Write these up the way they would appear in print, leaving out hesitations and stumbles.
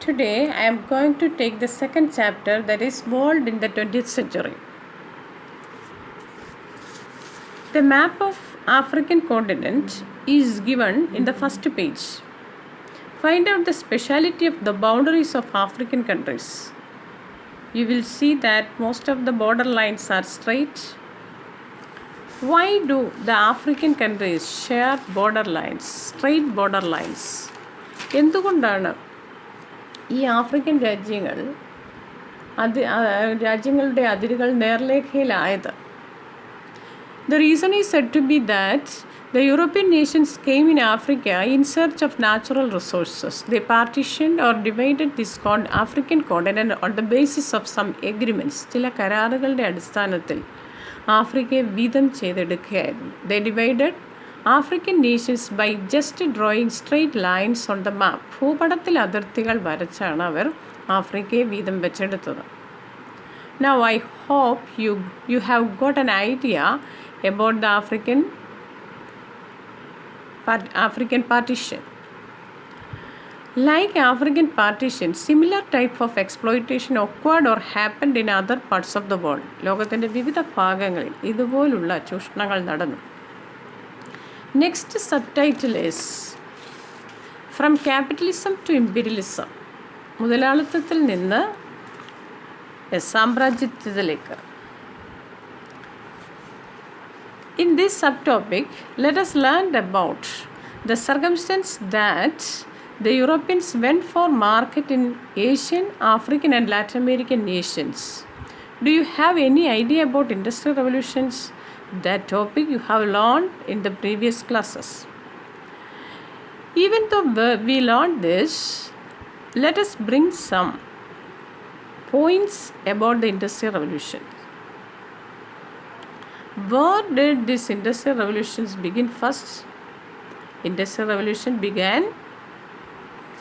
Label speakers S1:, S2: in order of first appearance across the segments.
S1: Today I am going to take the second chapter, that is World in the 20th Century. The map of African continent is given in the first page. Find out the speciality of the boundaries of African countries. You will see that most of the border lines are straight. Why do the African countries share border lines, straight border lines? എന്തുകൊണ്ടാണ് ഈ African രാജ്യങ്ങളുടെ അതിരുകൾ നേർരേഖയിലായത്? The reason is said to be that the European nations came in Africa in search of natural resources. They partitioned or divided this African continent on the basis of some agreements. ചില കരാറുകളുടെ അടിസ്ഥാനത്തിൽ ആഫ്രിക്കയെ വീതം ചെയ്തെടുക്കുകയായിരുന്നു. They divided African nations by just drawing straight lines on the map. ഭൂപടത്തിൽ അതിർത്തികൾ വരച്ചാണ് അവർ ആഫ്രിക്കയെ വീതം വെച്ചെടുത്തത്. Now I hope you have got an idea about the African partition. Like African partition, similar type of exploitation occurred or happened in other parts of the world. ലോകത്തിൻ്റെ വിവിധ ഭാഗങ്ങളിൽ ഇതുപോലുള്ള ചൂഷണങ്ങൾ നടന്നു. Next subtitle is From Capitalism to Imperialism. മുതലാളിത്തത്തിൽ നിന്ന് സാമ്രാജ്യത്വത്തിലേക്ക്. In this subtopic, let us learn about the circumstance that the Europeans went for market in Asian, African and Latin American nations. Do you have any idea about industrial revolutions? That topic you have learned in the previous classes. Even though we learned this, let us bring some points about the industrial revolution. Where did these industrial revolutions begin first? Industrial revolution began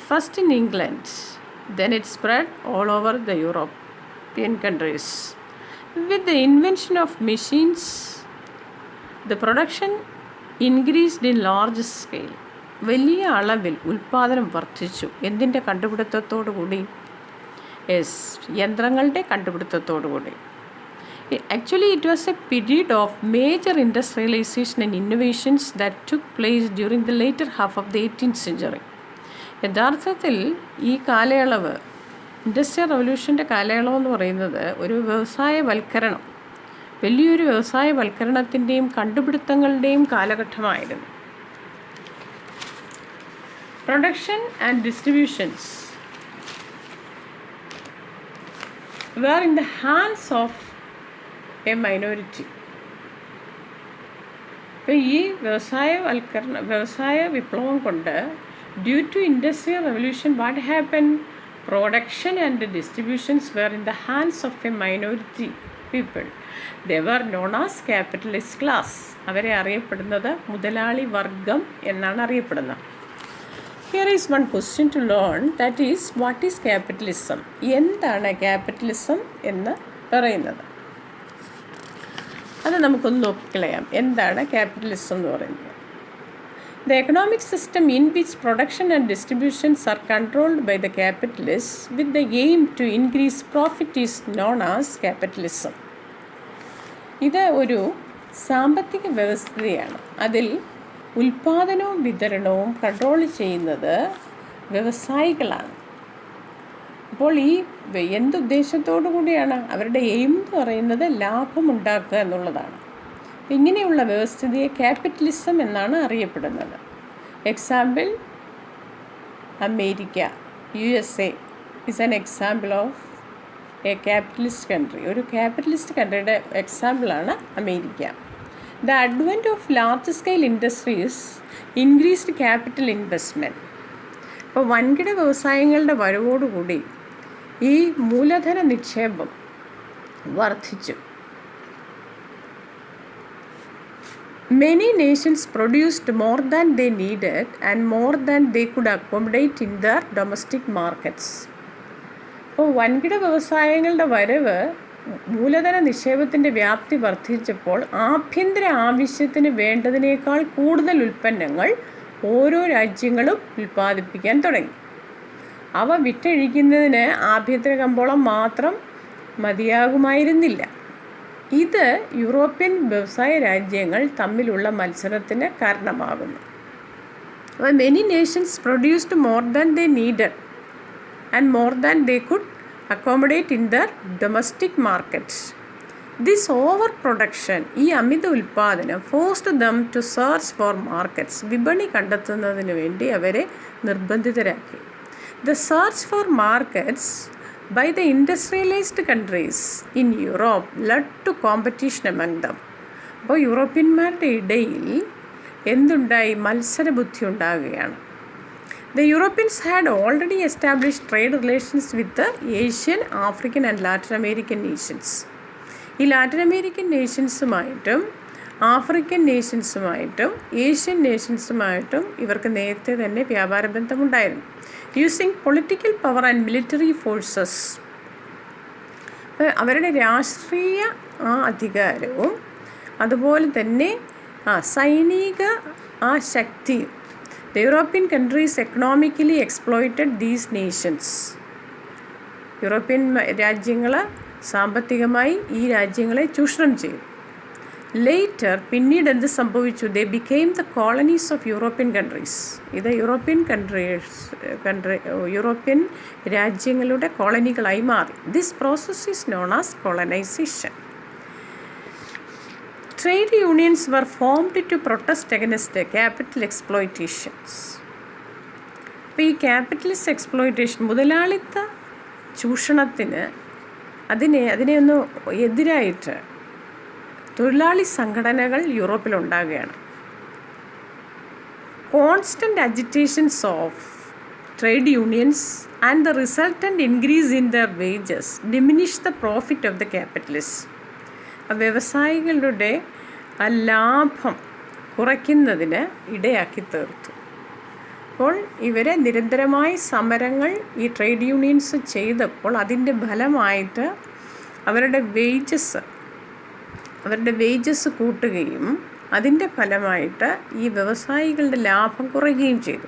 S1: first in England, then it spread all over the European countries. With the invention of machines, the production increased in large scale. വലിയ അളവിൽ ഉൽപ്പാദനം വർദ്ധിച്ചു. എന്തിൻ്റെ കണ്ടുപിടുത്തത്തോടു കൂടി? യന്ത്രങ്ങളുടെ കണ്ടുപിടുത്തത്തോടു കൂടി. Actually, it was a period of major industrialization and innovations that took place during the later half of the 18th century. യഥാർത്ഥത്തിൽ ഈ കാലയളവ്, ഇൻഡസ്ട്രിയൽ റവല്യൂഷൻ്റെ കാലയളവ് എന്ന് പറയുന്നത് ഒരു വ്യവസായവൽക്കരണം, വലിയൊരു വ്യവസായവൽക്കരണത്തിൻ്റെയും കണ്ടുപിടുത്തങ്ങളുടെയും കാലഘട്ടമായിരുന്നു. Production and distributions were in the hands of a minority. ഇപ്പോൾ ഈ വ്യവസായ വിപ്ലവം കൊണ്ട്, due to industrial revolution, what happened? Production and distributions were in the hands of a minority people. They were known as capitalist class. അവരെ അറിയപ്പെടുന്നത് മുതലാളി വർഗം എന്നാണ് അറിയപ്പെടുന്നത്. Here is one question to learn, that is, what is capitalism? എന്താണ് capitalism എന്ന് പറയുന്നത്? അത് നമുക്കൊന്ന് നോക്കിക്കളയാം. എന്താണ് ക്യാപിറ്റലിസം എന്ന് പറയുന്നത്? The economic system in which production and distributions are controlled by the capitalists with the aim to increase profit is known as capitalism. ഇത് ഒരു സാമ്പത്തിക വ്യവസ്ഥയാണ്. അതിൽ ഉൽപ്പാദനവും വിതരണവും കൺട്രോൾ ചെയ്യുന്നത് വ്യവസായികളാണ്. അപ്പോൾ ഈ എന്തുദ്ദേശത്തോടു കൂടിയാണ്? അവരുടെ എയിം എന്ന് പറയുന്നത് ലാഭമുണ്ടാക്കുക എന്നുള്ളതാണ്. ഇങ്ങനെയുള്ള വ്യവസ്ഥിതിയെ ക്യാപിറ്റലിസം എന്നാണ് അറിയപ്പെടുന്നത്. Example, America, USA is an example of A capitalist country. ഒരു ക്യാപിറ്റലിസ്റ്റ് കൺട്രിയുടെ എക്സാമ്പിളാണ് America. The advent of large-scale industries increased capital investment. ഇപ്പോൾ വൻകിട വ്യവസായങ്ങളുടെ വരവോടുകൂടി ഈ മൂലധന നിക്ഷേപം വർദ്ധിച്ചു. Many nations produced more than they needed and more than they could accommodate in their domestic markets. അപ്പോൾ വൻകിട വ്യവസായങ്ങളുടെ വരവ് മൂലധന നിക്ഷേപത്തിൻ്റെ വ്യാപ്തി വർദ്ധിച്ചപ്പോൾ ആഭ്യന്തര ആവശ്യത്തിന് വേണ്ടതിനേക്കാൾ കൂടുതൽ ഉൽപ്പന്നങ്ങൾ ഓരോ രാജ്യങ്ങളും ഉൽപ്പാദിപ്പിക്കാൻ തുടങ്ങി. അവ വിറ്റഴിക്കുന്നതിന് ആഭ്യന്തര കമ്പോളം മാത്രം മതിയാകുമായിരുന്നില്ല. ഇത് യൂറോപ്യൻ വ്യവസായ രാജ്യങ്ങൾ തമ്മിലുള്ള മത്സരത്തിന് കാരണമാകുന്നു. Many nations produced more than they needed and more than they could accommodate in their domestic markets. This overproduction, ഈ അമിത ഉൽപ്പാദനം, forced them to search for markets, വിപണി കണ്ടെത്തുന്നതിന് വേണ്ടി അവരെ നിർബന്ധിതരാക്കി. The search for markets by the industrialized countries in Europe led to competition among them. അപ്പോൾ യൂറോപ്യന്മാരുടെ ഇടയിൽ എന്തുണ്ടായി? മത്സരബുദ്ധി ഉണ്ടാകുകയാണ്. The Europeans had already established trade relations with the Asian, African and Latin American nations. ഈ Latin American നേഷൻസുമായിട്ടും ആഫ്രിക്കൻ നേഷൻസുമായിട്ടും ഏഷ്യൻ നേഷൻസുമായിട്ടും ഇവർക്ക് നേരത്തെ തന്നെ വ്യാപാര ബന്ധമുണ്ടായിരുന്നു. Using political power and military forces, അവരുടെ രാഷ്ട്രീയ അധികാരവും അതുപോലെ തന്നെ സൈനിക ശക്തിയും. The European countries economically exploited these nations. European രാജ്യങ്ങൾ സാമ്പത്തികമായി ഈ രാജ്യങ്ങളെ ചൂഷണം ചെയ്തു. ലേറ്റർ പിന്നീട് എന്ത് സംഭവിച്ചു? They became the colonies of European countries. ഇത് യൂറോപ്യൻ രാജ്യങ്ങളുടെ കോളനികളായി മാറി. This process is known as colonization. Trade unions were formed to protest against capital exploitations. അപ്പോൾ ഈ ക്യാപിറ്റലിസ്റ്റ് എക്സ്പ്ലോയിറ്റേഷൻ, മുതലാളിത്ത ചൂഷണത്തിന് അതിനെ ഒന്ന് എതിരായിട്ട് തൊഴിലാളി സംഘടനകൾ യൂറോപ്പിലുണ്ടാകുകയാണ്. Constant agitations of trade unions and the resultant increase in their wages diminish the profit of the capitalist. വ്യവസായികളുടെ ലാഭം കുറയ്ക്കുന്നതിന് ഇടയാക്കി തീർത്തു. അപ്പോൾ ഇവരെ നിരന്തരമായ സമരങ്ങൾ ഈ ട്രേഡ് യൂണിയൻസ് ചെയ്തപ്പോൾ അതിൻ്റെ ഫലമായിട്ട് അവരുടെ വേജസ് കൂട്ടുകയും അതിൻ്റെ ഫലമായിട്ട് ഈ വ്യവസായികളുടെ ലാഭം കുറയുകയും ചെയ്തു.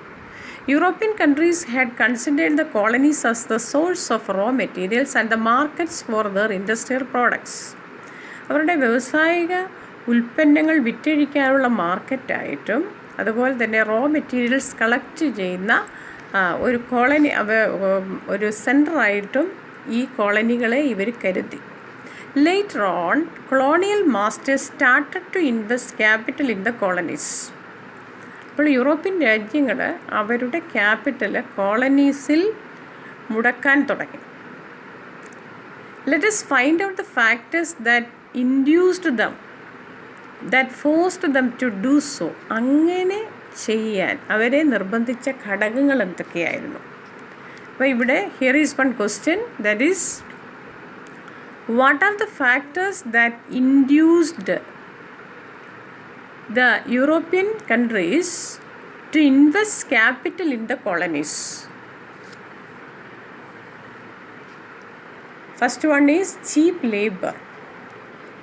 S1: European countries had considered the colonies as the source of raw materials and the markets for their industrial products. അവരുടെ വ്യവസായിക ഉൽപ്പന്നങ്ങൾ വിറ്റഴിക്കാനുള്ള മാർക്കറ്റായിട്ടും അതുപോലെ തന്നെ റോ മെറ്റീരിയൽസ് കളക്ട് ചെയ്യുന്ന ഒരു കോളനി, ഒരു സെൻറ്ററായിട്ടും ഈ കോളനികളെ ഇവർ കരുതി. Later on, colonial masters started to invest capital in the colonies. അപ്പോൾ യൂറോപ്യൻ രാജ്യങ്ങൾ അവരുടെ ക്യാപിറ്റൽ കോളനീസിൽ മുടക്കാൻ തുടങ്ങി. Let us find out the factors that induced them, that forced them to do so. അങ്ങനെ ചെയ്യാൻ അവരെ നിർബന്ധിച്ച ഘടകങ്ങൾ എന്തൊക്കെയായിരുന്നു? അപ്പോൾ ഇവിടെ here is one question, that is, what are the factors that induced the European countries to invest capital in the colonies? First one is cheap labor.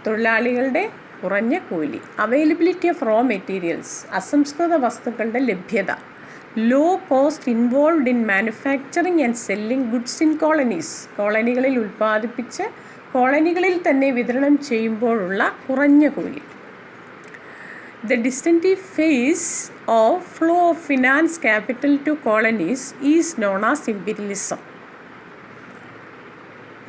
S1: തൊഴിലാളികളുടെ കുറഞ്ഞ കൂലി. അവൈലബിലിറ്റി ഓഫ് റോ മെറ്റീരിയൽസ്, അസംസ്കൃത വസ്തുക്കളുടെ ലഭ്യത. Low cost involved in manufacturing and selling goods in colonies. കോളനികളിൽ ഉൽപ്പാദിപ്പിച്ച് കോളനികളിൽ തന്നെ വിതരണം ചെയ്യുമ്പോഴുള്ള കുറഞ്ഞ കൂലി. The distinctive phase of flow of finance capital to colonies is known as imperialism.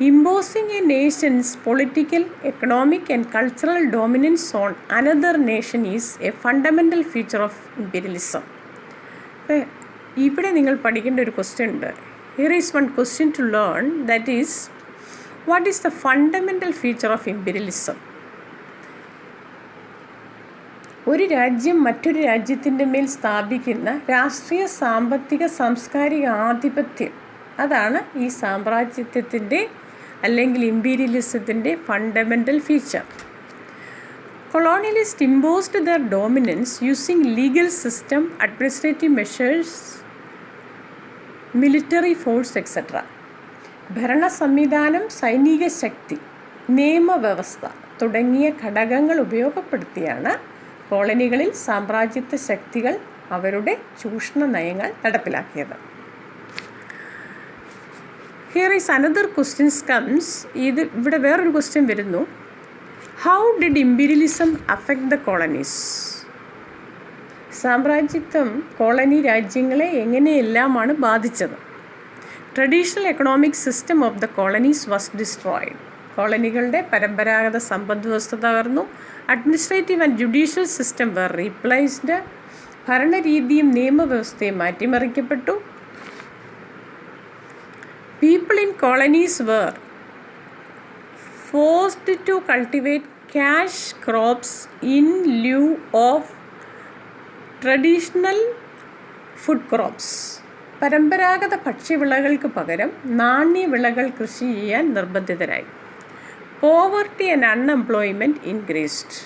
S1: Imposing a nation's political, economic and cultural dominance on another nation is a fundamental feature of imperialism. ഇവിടെ നിങ്ങൾ പഠിക്കേണ്ട ഒരു question ഉണ്ട്. Here is one question to learn, that is, what is the fundamental feature of imperialism? ഒരു രാജ്യം മറ്റൊരു രാജ്യത്തിൻ്റെ മേൽ സ്ഥാപിക്കുന്ന രാഷ്ട്രീയ, സാമ്പത്തിക, സാംസ്കാരിക ആധിപത്യം, അതാണ് ഈ സാമ്രാജ്യത്വത്തിൻ്റെ അല്ലെങ്കിൽ ഇമ്പീരിയലിസത്തിൻ്റെ fundamental feature. Colonialists imposed their dominance using legal system, administrative measures, military force, etc. ഭരണ സംവിധാനം, സൈനിക ശക്തി, നിയമവ്യവസ്ഥ തുടങ്ങിയ ഘടകങ്ങൾ ഉപയോഗപ്പെടുത്തിയാണ് കോളനികളിൽ സാമ്രാജ്യത്വ ശക്തികൾ അവരുടെ ചൂഷണ നയങ്ങൾ നടപ്പിലാക്കിയത്. Here is another questions comes. ഇവിടെ വേറൊരു ക്വസ്റ്റ്യൻ വരുന്നു. How did imperialism affect the colonies? സാമ്രാജ്യത്വം കോളനി രാജ്യങ്ങളെ എങ്ങനെയെല്ലാമാണ് ബാധിച്ചത്? Traditional economic system of the colonies was destroyed. കോളനികളുടെ പരമ്പരാഗത സമ്പദ് വ്യവസ്ഥ തകർന്നു. Administrative and judicial system were replaced. ഭരണരീതിയും നിയമവ്യവസ്ഥയും മാറ്റിമറിക്കപ്പെട്ടു. People in colonies were forced to cultivate cash crops in lieu of traditional food crops. പരമ്പരാഗത ഭക്ഷ്യവിളകൾക്ക് പകരം നാണ്യവിളകൾ കൃഷി ചെയ്യാൻ നിർബന്ധിതരായി. Poverty and unemployment increased.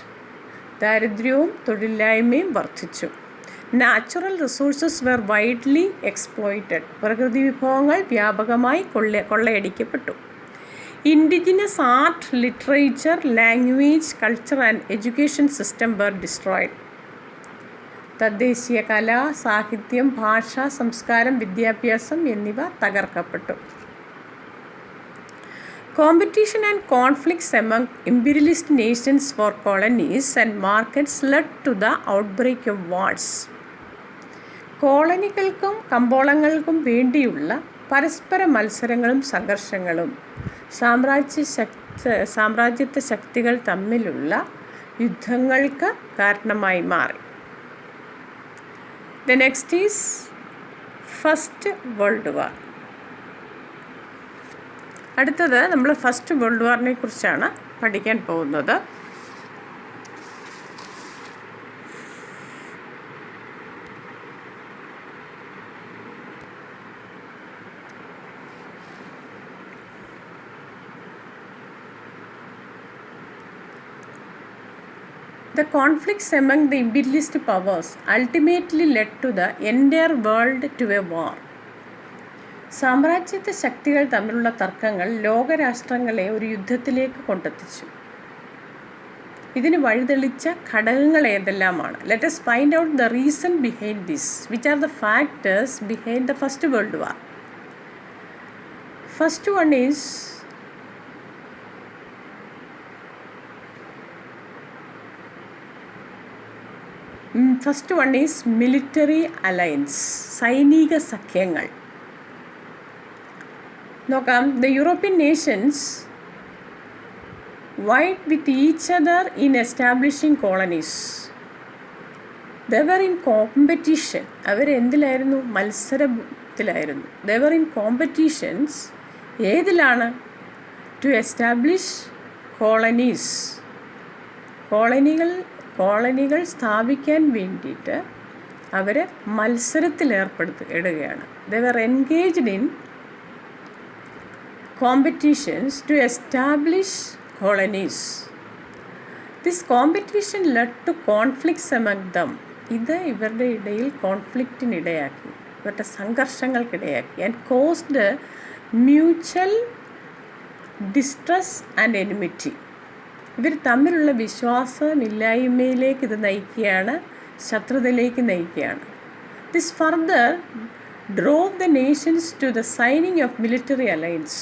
S1: ദാരിദ്ര്യവും തൊഴിലില്ലായ്മയും വർദ്ധിച്ചു. Natural resources were widely exploited. പ്രകൃതി വിഭവങ്ങൾ വ്യാപകമായി കൊള്ളയടിക്കപ്പെട്ടു. Indigenous art, literature, language, culture and education system were destroyed. തദ്ദേശീയ കല, സാഹിത്യം, ഭാഷ, സംസ്കാരം, വിദ്യാഭ്യാസം എന്നിവ തകർക്കപ്പെട്ടു. Competition and conflicts among imperialist nations for colonies and markets led to the outbreak of wars. കോളനികൾക്കും കമ്പോളങ്ങൾക്കും വേണ്ടിയുള്ള പരസ്പര മത്സരങ്ങളും സംഘർഷങ്ങളും സാമ്രാജ്യത്വ ശക്തികൾ തമ്മിലുള്ള യുദ്ധങ്ങൾക്ക് കാരണമായി മാറി. The next is First World War. അടുത്തത് നമ്മൾ ഫസ്റ്റ് വേൾഡ് വാറിനെ കുറിച്ചാണ് പഠിക്കാൻ പോകുന്നത്. The conflicts among the imperialist powers ultimately led to the entire world to a war. സാമ്രാജ്യത്വ ശക്തികൾ തമ്മിലുള്ള തർക്കങ്ങൾ ലോകരാഷ്ട്രങ്ങളെ ഒരു യുദ്ധത്തിലേക്ക് കൊണ്ടെത്തിച്ചു. ഇതിന് വഴിതെളിച്ച ഘടകങ്ങൾ ഏതെല്ലാമാണ്? Let us find out the reason behind this. Which are the factors behind the First World War? First one is military alliance. സൈനിക സഖ്യങ്ങൾ നോക്കാം. The European nations vied with each other in establishing colonies. They were in competition. അവരെന്തിലായിരുന്നു? മത്സരത്തിലായിരുന്നു. They were in competitions. ഏതിലാണ്? To establish colonies. കോളനികൾ സ്ഥാപിക്കാൻ വേണ്ടിയിട്ട് അവർ മത്സരത്തിലേർപ്പെടുകയാണ്. They were engaged in competitions to establish colonies. This competition led to conflicts among them. ഇത് ഇവരുടെ ഇടയിൽ കോൺഫ്ലിക്റ്റിനിടയാക്കി, ഇവരുടെ സംഘർഷങ്ങൾക്കിടയാക്കി. And caused mutual distress and enmity. ഇവർ തമ്മിലുള്ള വിശ്വാസമില്ലായ്മയിലേക്ക് ഇത് നയിക്കുകയാണ്, ശത്രുതയിലേക്ക് നയിക്കുകയാണ്. This further drove the nations to the signing of military alliance.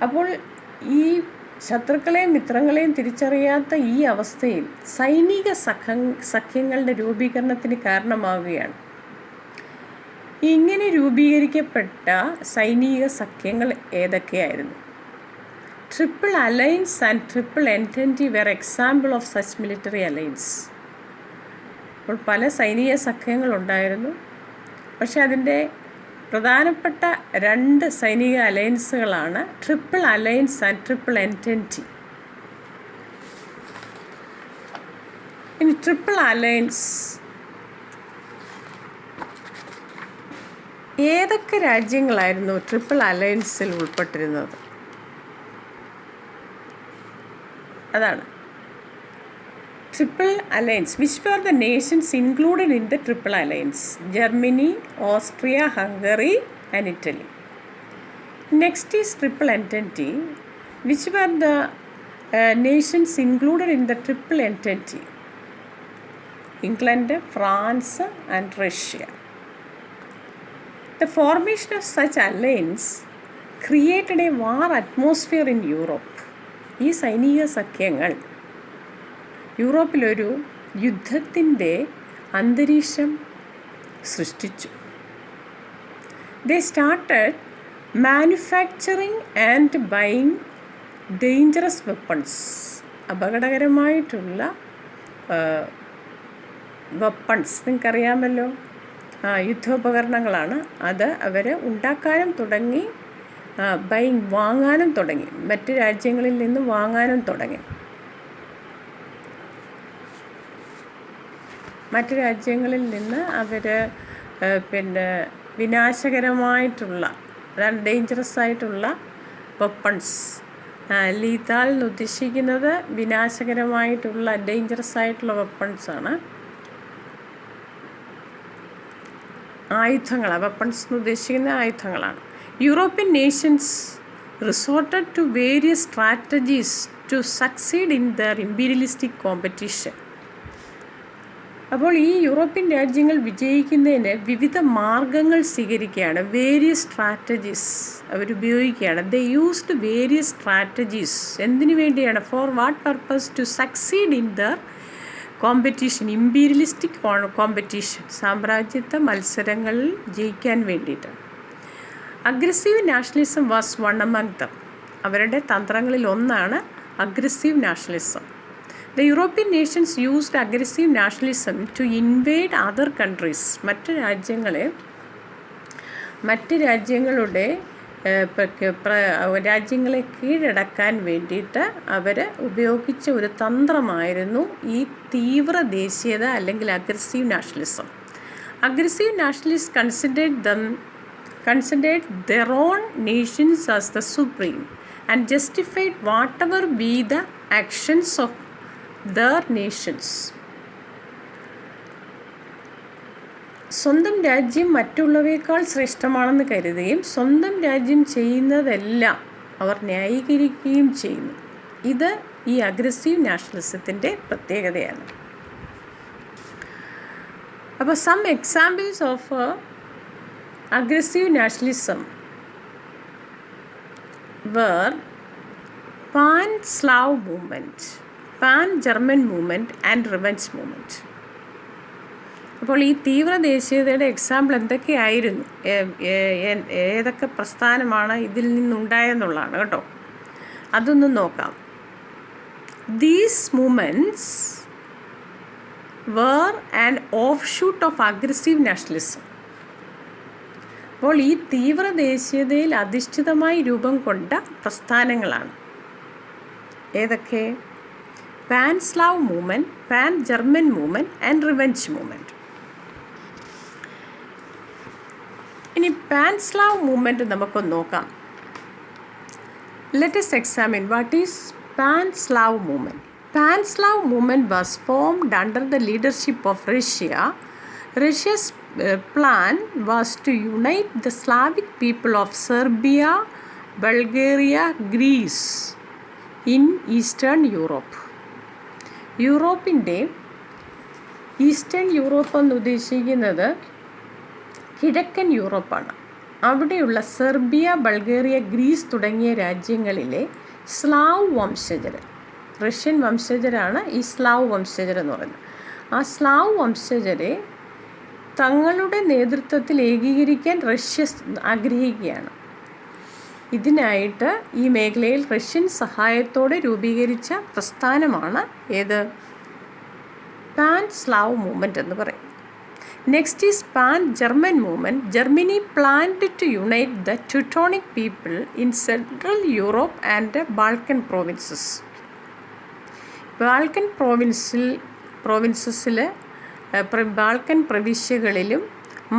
S1: അപ്പോൾ ഈ ശത്രുക്കളെയും മിത്രങ്ങളെയും തിരിച്ചറിയാത്ത ഈ അവസ്ഥയിൽ സൈനിക സഖ്യങ്ങളുടെ രൂപീകരണത്തിന് കാരണമാവുകയാണ്. ഇങ്ങനെ രൂപീകരിക്കപ്പെട്ട സൈനിക സഖ്യങ്ങൾ ഏതൊക്കെയായിരുന്നു? Triple alliance and triple entente were example of such military alliance. അപ്പോൾ പല സൈനിക സഖ്യങ്ങളുണ്ടായിരുന്നു. പക്ഷെ അതിൻ്റെ പ്രധാനപ്പെട്ട രണ്ട് സൈനിക അലയൻസുകളാണ് triple alliance and triple entente. ഇനി ട്രിപ്പിൾ അലയൻസ് ഏതൊക്കെ രാജ്യങ്ങളായിരുന്നു ട്രിപ്പിൾ അലയൻസിൽ ഉൾപ്പെട്ടിരുന്നത്? അതാണ് Triple Alliance. Which were the nations included in the Triple Alliance? Germany, Austria, Hungary and Italy. Next is Triple Entente. Which were the nations included in the Triple Entente? England, France and Russia. The formation of such alliance created a war atmosphere in Europe. ഈ സൈനിക സഖ്യങ്ങൾ യൂറോപ്പിലൊരു യുദ്ധത്തിൻ്റെ അന്തരീക്ഷം സൃഷ്ടിച്ചു. They started manufacturing and buying dangerous weapons. അപകടകരമായിട്ടുള്ള weapons നിങ്ങൾക്കറിയാമല്ലോ, യുദ്ധോപകരണങ്ങളാണ്. അത് അവർ ഉണ്ടാക്കാനും തുടങ്ങി, വാങ്ങാനും തുടങ്ങി, മറ്റ് രാജ്യങ്ങളിൽ നിന്ന് വാങ്ങാനും തുടങ്ങി. മറ്റ് രാജ്യങ്ങളിൽ നിന്ന് അവർ വിനാശകരമായിട്ടുള്ള, അതാണ് ഡേഞ്ചറസ് ആയിട്ടുള്ള വെപ്പൺസ്. ലീതാൽ എന്ന് ഉദ്ദേശിക്കുന്നത് വിനാശകരമായിട്ടുള്ള ഡേഞ്ചറസ് ആയിട്ടുള്ള വെപ്പൺസാണ്, ആയുധങ്ങളാണ്. വെപ്പൺസ് എന്ന് ഉദ്ദേശിക്കുന്ന ആയുധങ്ങളാണ്. European nations resorted to various strategies to succeed in their imperialistic competition. അപ്പോൾ ഈ യൂറോപ്യൻ രാജ്യങ്ങൾ വിജയിക്കുന്നതിന് വിവിധ മാർഗങ്ങൾ സ്വീകരിക്കുകയാണ്. വേരിയസ് സ്ട്രാറ്റജീസ് അവരുപയോഗിക്കുകയാണ്. They used various strategies. എന്തിനു വേണ്ടിയാണ്? For what purpose? To succeed in their competition, imperialistic competition, സാമ്രാജ്യത്വ മത്സരങ്ങളിൽ ജയിക്കാൻ വേണ്ടിയിട്ട്. Aggressive nationalism was one among them. അവരുടെ തന്ത്രങ്ങളിൽ ഒന്നാണ് aggressive nationalism. The European nations used aggressive nationalism to invade other countries. മറ്റ് രാജ്യങ്ങളെ കീഴടക്കാൻ വേണ്ടിയിട്ട് അവർ ഉപയോഗിച്ച ഒരു തന്ത്രമായിരുന്നു ഈ തീവ്ര ദേശീയത അല്ലെങ്കിൽ aggressive nationalism. Aggressive nationalist considered their own nations as the supreme and justified whatever be the actions of their nations. സ്വന്തം രാജ്യം മറ്റുള്ളവയേക്കാൾ ശ്രേഷ്ഠമാണെന്ന് കരുതുകയും സ്വന്തം രാജ്യം ചെയ്യുന്നതെല്ലാം അവർ ന്യായീകരിക്കുകയും ചെയ്യുന്നു. ഇത് ഈ അഗ്രസീവ് നാഷണലിസത്തിൻ്റെ പ്രത്യേകതയാണ്. അപ്പോൾ some examples of aggressive nationalism were pan-Slav movement, pan-German movement and revenge movement. അപ്പോൾ ഈ തീവ്ര ദേശീയതയുടെ എക്സാമ്പിൾ എന്തൊക്കെയായിരുന്നു, ഏതൊക്കെ പ്രസ്ഥാനമാണ് ഇതിൽ നിന്നുണ്ടായെന്നുള്ളതാണ് കേട്ടോ. അതൊന്ന് നോക്കാം. These movements were an offshoot of aggressive nationalism. അപ്പോൾ ഈ തീവ്ര ദേശീയതയിൽ അധിഷ്ഠിതമായി രൂപം കൊണ്ട പ്രസ്ഥാനങ്ങളാണ് ഏതൊക്കെ? Pan Slav movement, pan German movement and revenge movement. ഇനി പാൻ സ്ലാവ് മൂവ്മെൻറ്റ് നമുക്കൊന്ന് നോക്കാം. Let us examine what is Pan-Slav movement. Pan-Slav movement was formed under the leadership of Russia. Russia's plan was to unite the Slavic people of Serbia, Bulgaria, Greece in Eastern Europe. യൂറോപ്പിൻ്റെ Eastern Europe എന്ന് ഉദ്ദേശിക്കുന്നത് കിഴക്കൻ യൂറോപ്പാണ്. അവിടെയുള്ള Serbia, Bulgaria, Greece തുടങ്ങിയ രാജ്യങ്ങളിലെ Slav വംശജർ, Russian വംശജരാണ് ഈ Slav വംശജർ എന്ന് പറയുന്നത്. ആ സ്ലാവ് വംശജരെ തങ്ങളുടെ നേതൃത്വത്തിൽ ഏകീകരിക്കാൻ റഷ്യ ആഗ്രഹിക്കുകയാണ്. ഇതിനായിട്ട് ഈ മേഖലയിൽ റഷ്യൻ സഹായത്തോടെ രൂപീകരിച്ച പ്രസ്ഥാനമാണ് ഏത്? പാൻ സ്ലാവ് മൂവ്മെൻറ്റ് എന്ന് പറയും. Next is pan German movement. Germany planned to unite the Teutonic people in central Europe and Balkan provinces. Balkan Balkan പ്രവിശ്യകളിലും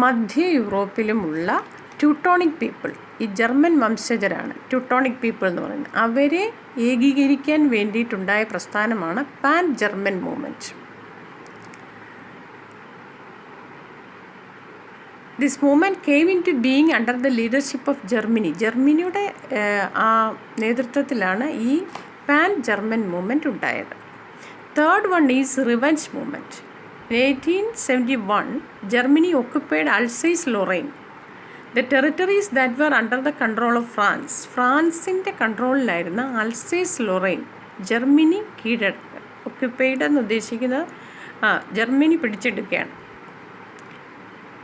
S1: മധ്യ യൂറോപ്പിലുമുള്ള ട്യൂട്ടോണിക് പീപ്പിൾ, ഈ ജർമ്മൻ വംശജരാണ് ട്യൂട്ടോണിക് പീപ്പിൾ എന്ന് പറയുന്നത്, അവരെ ഏകീകരിക്കാൻ വേണ്ടിയിട്ടുണ്ടായ പ്രസ്ഥാനമാണ് pan German movement. This movement came in to being under the leadership of Germany. ജർമ്മനിയുടെ ആ നേതൃത്വത്തിലാണ് ഈ പാൻ ജർമ്മൻ മൂവ്മെൻറ്റ് ഉണ്ടായത്. Third one is revenge movement. In 1871, Germany occupied Alsace-Lorraine. The territories that were under the control of France, ഫ്രാൻസിൻ്റെ കൺട്രോളിലായിരുന്ന Alsace Lorraine Germany കീഴടക്കുക. Occupied എന്ന് ഉദ്ദേശിക്കുന്നത് ജർമ്മനി പിടിച്ചെടുക്കുകയാണ്.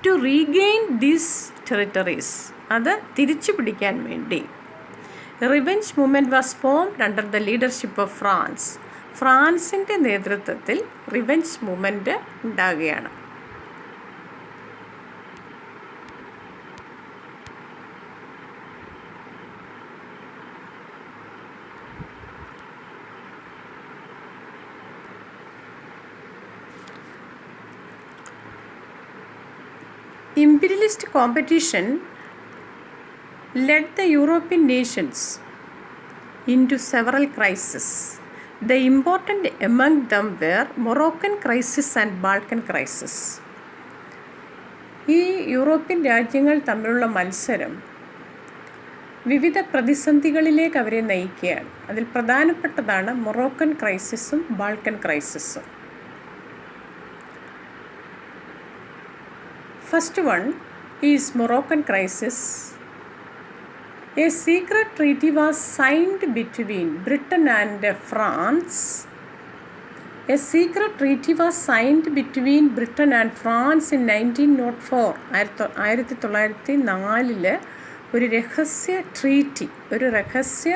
S1: ടു റീഗെയിൻ ദീസ് ടെറിട്ടറീസ്, അത് തിരിച്ചു പിടിക്കാൻ വേണ്ടി revenge movement was formed under the leadership of France. ഫ്രാൻസിൻ്റെ നേതൃത്വത്തിൽ റിവെഞ്ച് മൂവ്മെൻറ്റ് ഉണ്ടാകുകയാണ്. Imperialist competition led the European nations into several crises. The important among them were Moroccan crisis and Balkan crisis. ഈ European രാജ്യങ്ങൾ തമ്മിലുള്ള മത്സരം വിവിധ പ്രതിസന്ധികളിലേക്ക് അവരെ നയിക്കുകയാണ്. അതിൽ പ്രധാനപ്പെട്ടതാണ് മൊറോക്കൻ ക്രൈസിസും ബാൾക്കൻ ക്രൈസിസും. First one is Moroccan crisis. A secret treaty was signed between Britain and France. A secret treaty was signed between Britain and France in 1904. 1904 ഒരു രഹസ്യ ട്രീറ്റി, ഒരു രഹസ്യ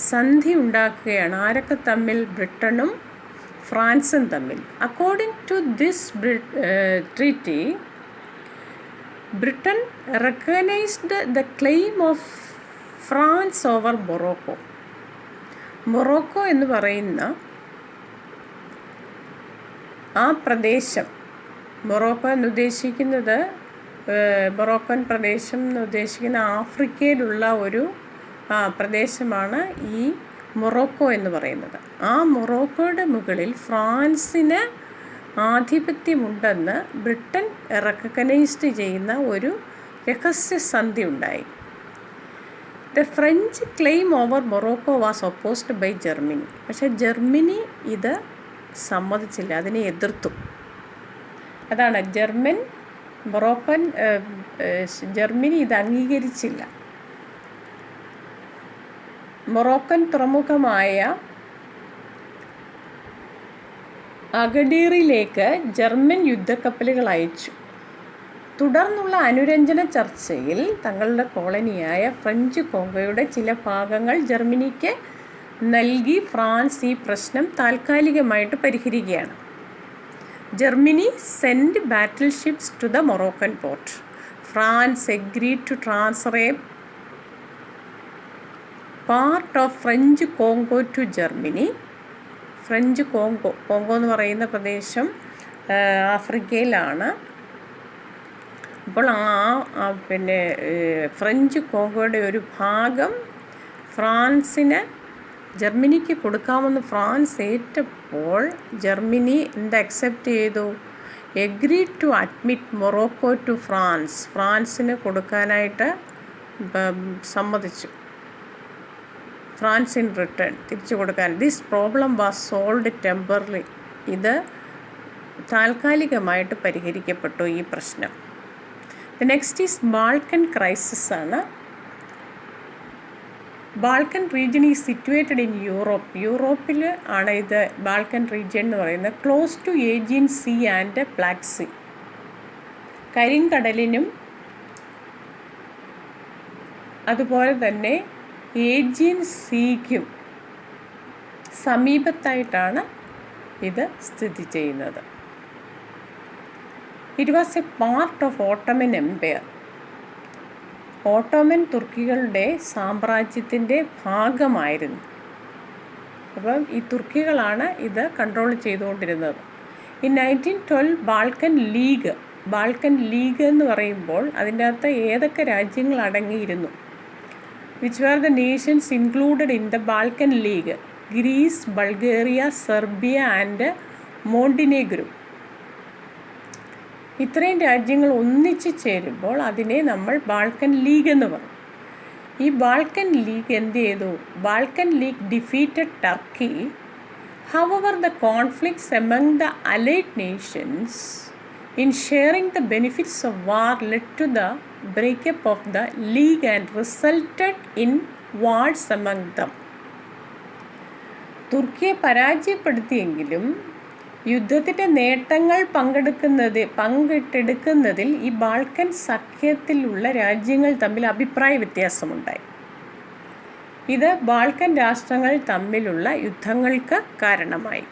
S1: സന്ധി ഉണ്ടാക്കുകയാണ്. ആരൊക്കെ തമ്മിൽ? ബ്രിട്ടനും ഫ്രാൻസും തമ്മിൽ. According to this treaty, Britain recognized the claim of France over Morocco. Morocco എന്ന് പറയുന്ന ആ പ്രദേശം, മൊറോക്കോ എന്നുദ്ദേശിക്കുന്നത് മൊറോക്കൻ പ്രദേശം എന്നുദ്ദേശിക്കുന്ന ആഫ്രിക്കയിലുള്ള ഒരു പ്രദേശമാണ് ഈ മൊറോക്കോ എന്ന് പറയുന്നത്. ആ മൊറോക്കോയുടെ മുകളിൽ ഫ്രാൻസിന് ആധിപത്യമുണ്ടെന്ന് ബ്രിട്ടൻ റെക്കഗ്നൈസ്ഡ് ചെയ്യുന്ന ഒരു രഹസ്യസന്ധി ഉണ്ടായി. The French claim over Morocco was opposed by Germany. പക്ഷേ ജർമ്മനി ഇത് സമ്മതിച്ചില്ല, അതിനെ എതിർത്തു. അതാണ് ജർമ്മനി ഇത് അംഗീകരിച്ചില്ല. മൊറോക്കൻ തുറമുഖമായ അഗഡീറിലേക്ക് ജർമ്മൻ യുദ്ധക്കപ്പലുകൾ അയച്ചു. തുടർന്നുള്ള അനുരഞ്ജന ചർച്ചയിൽ തങ്ങളുടെ കോളനിയായ ഫ്രഞ്ച് കോങ്കോയുടെ ചില ഭാഗങ്ങൾ ജർമ്മനിക്ക് നൽകി ഫ്രാൻസ് ഈ പ്രശ്നം താൽക്കാലികമായിട്ട് പരിഹരിക്കുകയാണ്. Germany send battle ships to the Moroccan port. France agreed to transfer a part of French Congo to Germany. French Congo എന്ന് പറയുന്ന പ്രദേശം ആഫ്രിക്കയിലാണ്. അപ്പോൾ ഫ്രഞ്ച് കോങ്കോയുടെ ഒരു ഭാഗം ജർമ്മനിക്ക് കൊടുക്കാമെന്ന് ഫ്രാൻസ് ഏറ്റപ്പോൾ ജർമ്മനി അക്സെപ്റ്റ് ചെയ്തു? Agreed to admit Morocco to ഫ്രാൻസിന് കൊടുക്കാനായിട്ട് സമ്മതിച്ചു. ഫ്രാൻസ് ഇൻ റിട്ടേൺ തിരിച്ചു കൊടുക്കാൻ. This problem was solved temporary. ഇത് താൽക്കാലികമായിട്ട് പരിഹരിക്കപ്പെട്ടു ഈ പ്രശ്നം. The next is Balkan crisis ആണ്. Balkan region is situated in യൂറോപ്പിൽ ആണ് ഇത് ബാൾക്കൻ റീജിയൻ എന്ന് പറയുന്നത്. Close to Aegean sea and black sea. കരിങ്കടലിനും അതുപോലെ തന്നെ ഏജിയൻ സീക്കും സമീപത്തായിട്ടാണ് ഇത് സ്ഥിതി ചെയ്യുന്നത്. It was a part of Ottoman Empire. Ottoman തുർക്കികളുടെ സാമ്രാജ്യത്തിൻ്റെ ഭാഗമായിരുന്നു. അപ്പം ഈ തുർക്കികളാണ് ഇത് കൺട്രോൾ ചെയ്തുകൊണ്ടിരുന്നത്. ഈ 1912 ബാൾക്കൻ ലീഗ് എന്ന് പറയുമ്പോൾ അതിൻ്റെ അകത്ത് ഏതൊക്കെ രാജ്യങ്ങൾ അടങ്ങിയിരുന്നു? which were the nations included in the Balkan League? Greece, Bulgaria, Serbia and Montenegro. ഇത്രയും രാജ്യങ്ങൾ ഒന്നിച്ച് ചേരുമ്പോൾ അതിനെ നമ്മൾ ബാൾക്കൻ ലീഗ് എന്ന് പറയും. ഈ ബാൾക്കൻ ലീഗ് എന്ത് ചെയ്തു? Balkan league defeated Turkey. However, the conflicts among the allied nations in sharing the benefits of war led to the breakup of the league and resulted in wars among them. തുർക്കിയെ പരാജയപ്പെടുത്തിയെങ്കിലും യുദ്ധത്തിൻ്റെ നേട്ടങ്ങൾ പങ്കിട്ടെടുക്കുന്നതിൽ ഈ Balkan സഖ്യത്തിലുള്ള രാജ്യങ്ങൾ തമ്മിൽ അഭിപ്രായ വ്യത്യാസമുണ്ടായി. ഇത് Balkan രാഷ്ട്രങ്ങൾ തമ്മിലുള്ള യുദ്ധങ്ങൾക്ക് കാരണമായി.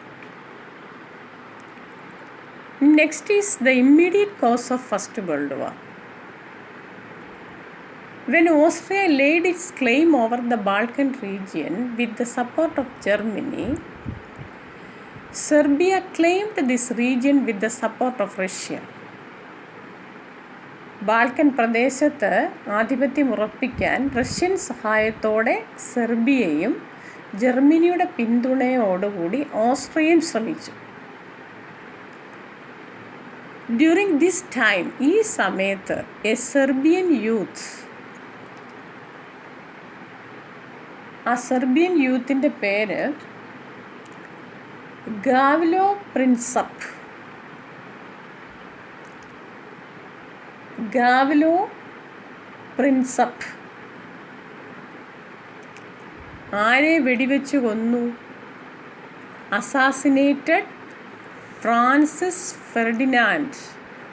S1: Next is the immediate cause of First World War. When Austria laid its claim over the Balkan region with the support of Germany, Serbia claimed this region with the support of Russia. Balkan പ്രദേശത്ത് ആധിപത്യം ഉറപ്പിക്കാൻ Russian സഹായത്തോടെ സെർബിയയും ജർമ്മനിയുടെ പിന്തുണയോടുകൂടി ഓസ്ട്രിയയും ശ്രമിച്ചു. During this time, ഈ സമയത്ത് Serbian യൂത്തിൻ്റെ പേര് ഗാവ്ലോ Prinsep ആരെ വെടിവെച്ച് കൊന്നു? Assassinated Francis Ferdinand,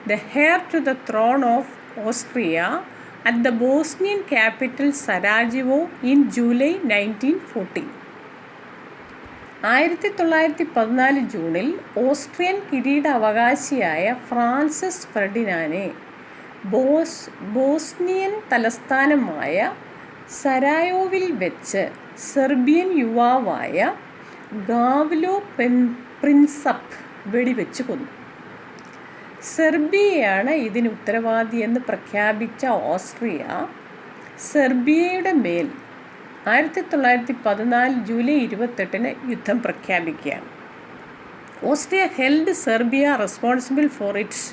S1: the heir to the throne of Austria, at the Bosnian capital Sarajevo in July 1914. 1914 ജൂണിൽ ഓസ്ട്രിയൻ കിരീടാവകാശിയായ ഫ്രാൻസിസ് ഫെർഡിനാനെ ബോസ്നിയൻ തലസ്ഥാനമായ സരായോവിൽ വെച്ച് സെർബിയൻ യുവാവായ ഗാവ്ലോ പ്രിൻസപ്പ് വെടിവെച്ച് കൊന്നു. സെർബിയയാണ് ഇതിന് ഉത്തരവാദിയെന്ന് പ്രഖ്യാപിച്ച ഓസ്ട്രിയ സെർബിയയുടെ മേൽ 1914 ജൂലൈ 28 യുദ്ധം പ്രഖ്യാപിക്കുകയാണ്. Austria held Serbia responsible for it's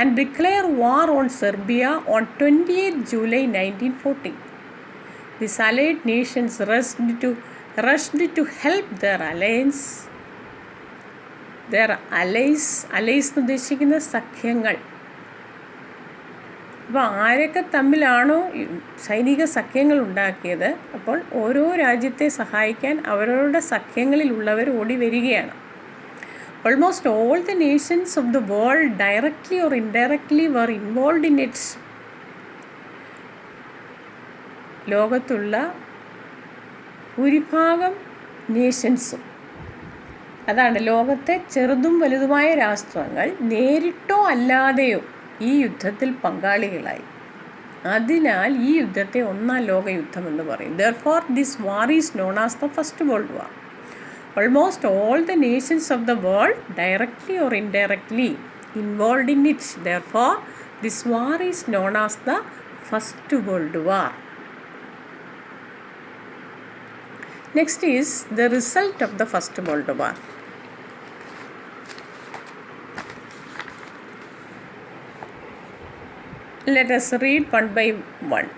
S1: and declare war on Serbia on 28 July 1914. These allied nations rushed to help their allies എന്ന് ഉദ്ദേശിക്കുന്ന സഖ്യങ്ങൾ. അപ്പോൾ ആരൊക്കെ തമ്മിലാണോ സൈനിക സഖ്യങ്ങൾ ഉണ്ടാക്കിയത്, അപ്പോൾ ഓരോ രാജ്യത്തെ സഹായിക്കാൻ അവരവരുടെ സഖ്യങ്ങളിലുള്ളവർ ഓടി വരികയാണ്. Almost all the nations of the world, directly or indirectly, were involved in it. ലോകത്തുള്ള ഭൂരിഭാഗം നേഷൻസും, അതാണ് ലോകത്തെ ചെറുതും വലുതുമായ രാഷ്ട്രങ്ങൾ നേരിട്ടോ അല്ലാതെയോ ഈ യുദ്ധത്തിൽ പങ്കാളികളായി. അതിനാൽ ഈ യുദ്ധത്തെ ഒന്നാം ലോക യുദ്ധം എന്ന് പറയും. Therefore, this war is known as the First World War. Almost all the nations of the world, directly or indirectly, involved in it. Therefore, this war is known as the First World War. Next is the result of the First World War. Let us read one by one.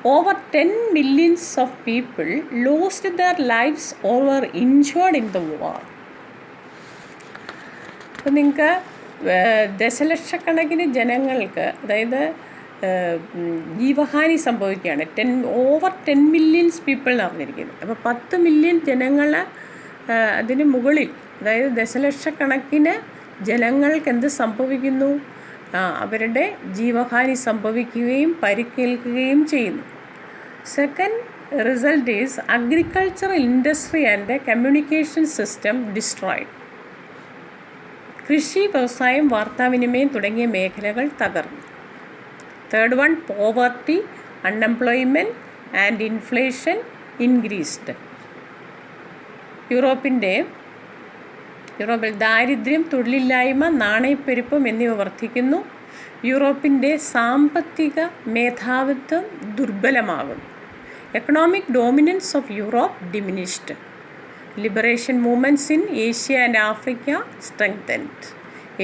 S1: Over 10 millions of people lost their lives or were injured in the war. അപ്പോൾ നിങ്ങൾക്ക് ദശലക്ഷക്കണക്കിന് ജനങ്ങൾക്ക്, അതായത് ജീവഹാനി സംഭവിക്കുകയാണ്. Over 10 millions people എന്ന് പറഞ്ഞിരിക്കുന്നത്. അപ്പോൾ 10 മില്യൺ ജനങ്ങൾ, അതിന് മുകളിൽ, അതായത് ദശലക്ഷക്കണക്കിന് ജനങ്ങൾക്ക് എന്ത് സംഭവിക്കുന്നു? അവരുടെ ജീവഹാനി സംഭവിക്കുകയും പരിക്കേൽക്കുകയും ചെയ്യുന്നു. Second result is agricultural industry and communication system destroyed. കൃഷി, വ്യവസായം, വാർത്താവിനിമയം തുടങ്ങിയ മേഖലകൾ തകർന്നു. Third one, poverty, unemployment and inflation increased. യൂറോപ്പിൽ ദാരിദ്ര്യം, തൊഴിലില്ലായ്മ, നാണയപ്പെരുപ്പം എന്നിവ വർദ്ധിക്കുന്നു. യൂറോപ്പിൻ്റെ സാമ്പത്തിക മേധാവിത്വം ദുർബലമാകുന്നു. Economic dominance of Europe diminished. Liberation movements in Asia and Africa strengthened.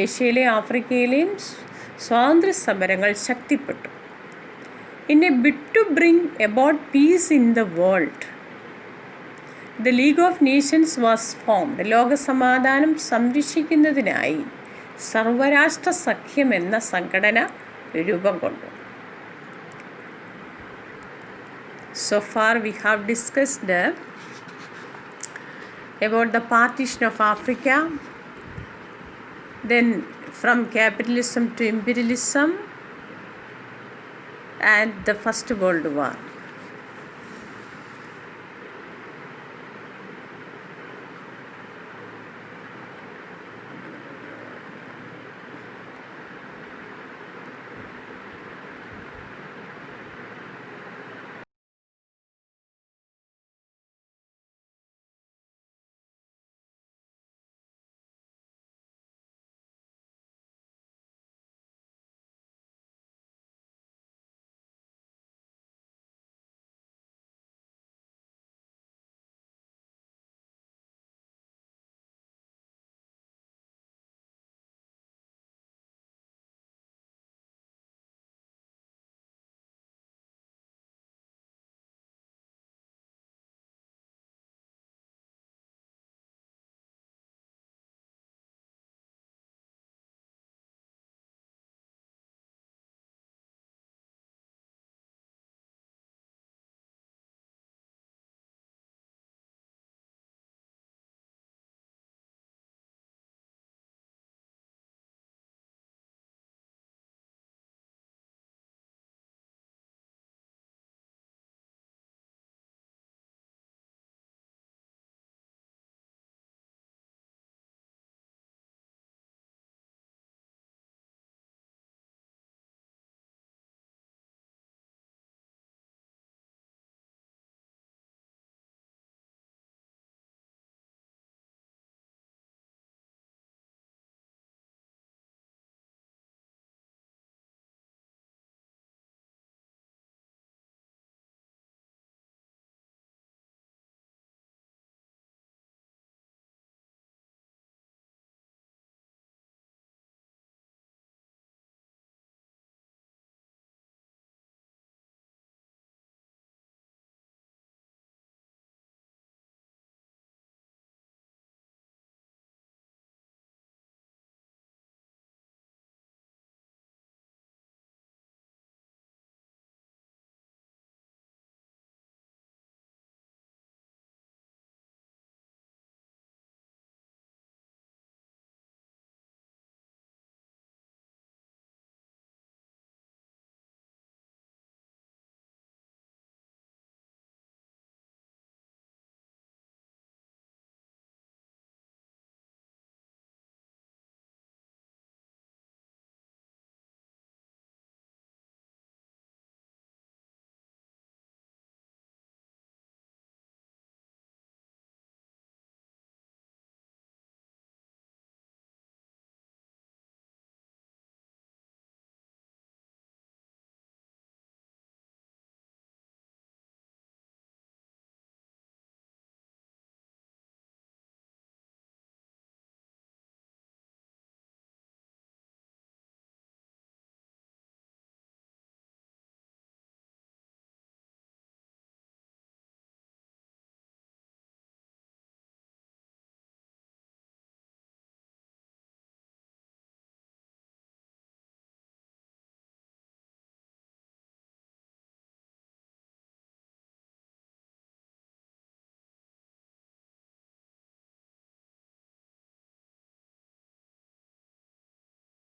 S1: ഏഷ്യയിലെയും ആഫ്രിക്കയിലെയും സ്വാതന്ത്ര്യ സമരങ്ങൾ ശക്തിപ്പെട്ടു. In a bid to bring about peace in the world, the League of Nations was formed. ലോകസമാധാനം സംരക്ഷിക്കുന്നതിനായി സർവരാഷ്ട്ര സഖ്യം എന്ന സംഘടന രൂപം കൊണ്ടു. So far we have discussed about the partition of Africa, then from capitalism to imperialism, and the First World War.